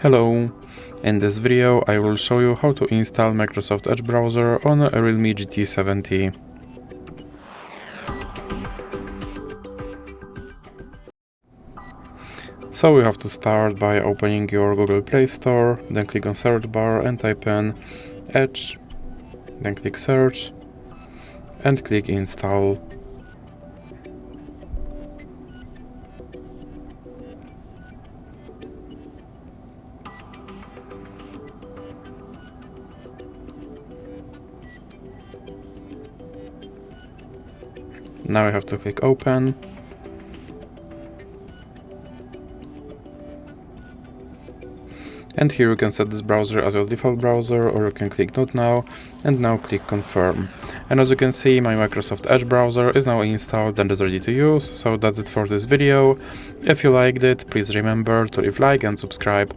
Hello! In this video I will show you how to install Microsoft Edge browser on a REALME GT 70. So you have to start by opening your Google Play Store, then click on search bar and type in Edge, then click search and click install. Now you have to click open. And here you can set this browser as your default browser, or you can click not now and now click confirm. And as you can see, my Microsoft Edge browser is now installed and is ready to use. So that's it for this video. If you liked it, please remember to leave a like and subscribe.